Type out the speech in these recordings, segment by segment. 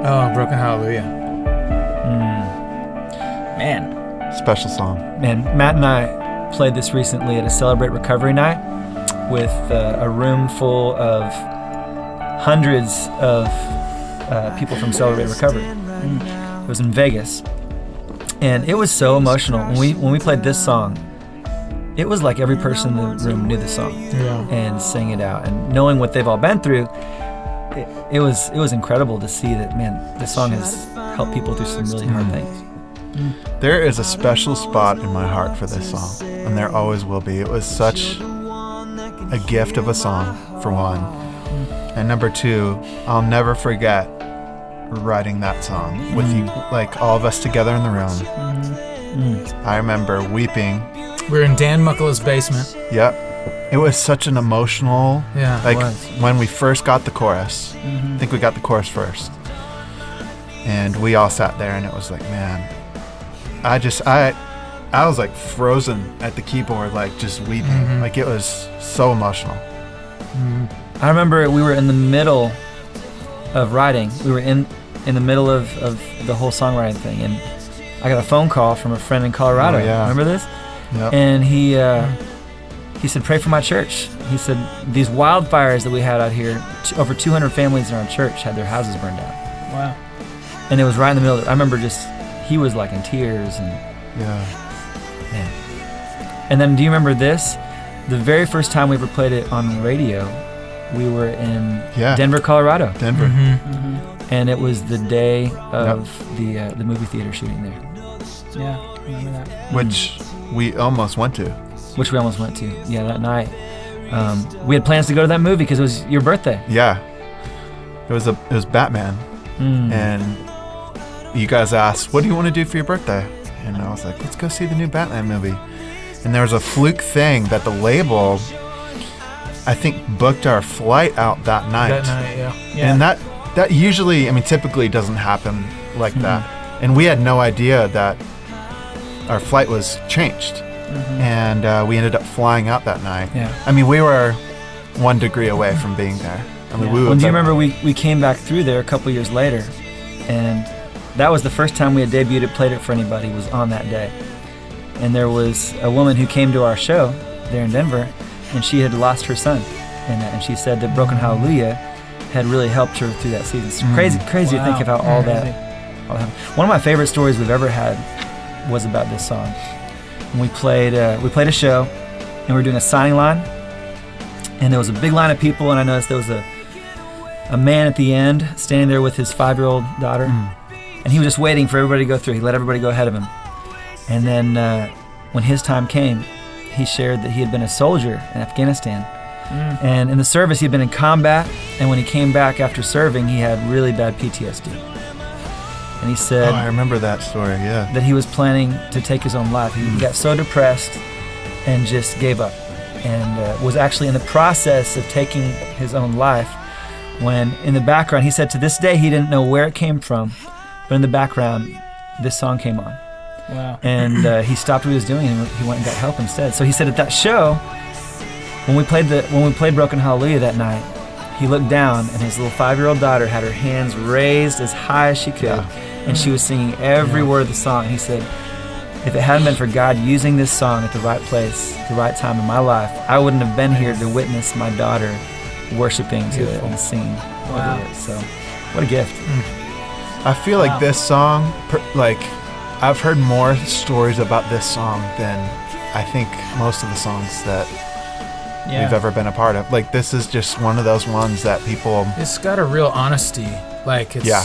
Oh, Broken Hallelujah. Man. Special song. Man, Matt and I played this recently at a Celebrate Recovery night with a room full of hundreds of people from Celebrate Recovery. It was in Vegas. And it was so emotional. When we played this song, it was like every person in the room knew the song and sang it out. And knowing what they've all been through, it was incredible to see that, man, this song has helped people through some really hard things. There is a special spot in my heart for this song, and there always will be. It was such a gift of a song, for one. And number two, I'll never forget writing that song with you, like all of us together in the room. I remember weeping. We were in Dan Muckle's basement. Yep. It was such an emotional, when we first got the chorus, I think we got the chorus first. And we all sat there and it was like, man, I was like frozen at the keyboard, like just weeping. Like it was so emotional. I remember we were in the middle of writing. We were in the middle of the whole songwriting thing. And I got a phone call from a friend in Colorado. Oh, yeah. Remember this? Yep. And he said, pray for my church. He said, these wildfires that we had out here, over 200 families in our church had their houses burned down. Wow. And it was right in the middle of it. I remember he was like in tears and man. And then do you remember this? The very first time we ever played it on radio, we were in Denver, Colorado. Denver. And it was the day of the movie theater shooting there. Yeah, I remember that. Which we almost went to. Which we almost went to. Yeah, that night. We had plans to go to that movie because it was your birthday. Yeah. It was Batman. And you guys asked, what do you want to do for your birthday? And I was like, let's go see the new Batman movie. And there was a fluke thing that the label, I think, booked our flight out that night. That night, yeah. And that usually, typically doesn't happen like that. And we had no idea that our flight was changed. And we ended up flying out that night. Yeah. We were 1 degree away from being there. Do you remember we came back through there a couple years later, and that was the first time we had debuted it, played it for anybody, was on that day. And there was a woman who came to our show there in Denver, and she had lost her son in that, and she said that Broken Hallelujah had really helped her through that season. It's crazy to think of how all that happened. One of my favorite stories we've ever had was about this song. And we played a show, and we were doing a signing line, and there was a big line of people, and I noticed there was a man at the end standing there with his 5-year-old daughter, and he was just waiting for everybody to go through. He let everybody go ahead of him. And then when his time came, he shared that he had been a soldier in Afghanistan. And in the service, he'd been in combat, and when he came back after serving, he had really bad PTSD. And he said, I remember that story, yeah. That he was planning to take his own life. He got so depressed and just gave up, and was actually in the process of taking his own life when in the background, he said to this day he didn't know where it came from, but in the background, this song came on. Wow. And he stopped what he was doing and he went and got help instead. So he said at that show, when we played Broken Hallelujah that night, he looked down and his little 5-year-old daughter had her hands raised as high as she could, and she was singing every word of the song. And he said, if it hadn't been for God using this song at the right place, the right time in my life, I wouldn't have been here to witness my daughter worshiping to it and singing over it. So, what a gift. I feel like this song, I've heard more stories about this song than I think most of the songs that we've ever been a part of. Like, this is just one of those ones that people... It's got a real honesty. Like, it's... Yeah.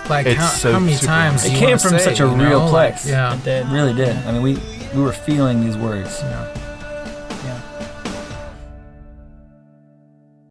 Like, it's how many times it came from such a real place. Yeah. It really did. We were feeling these words. Yeah.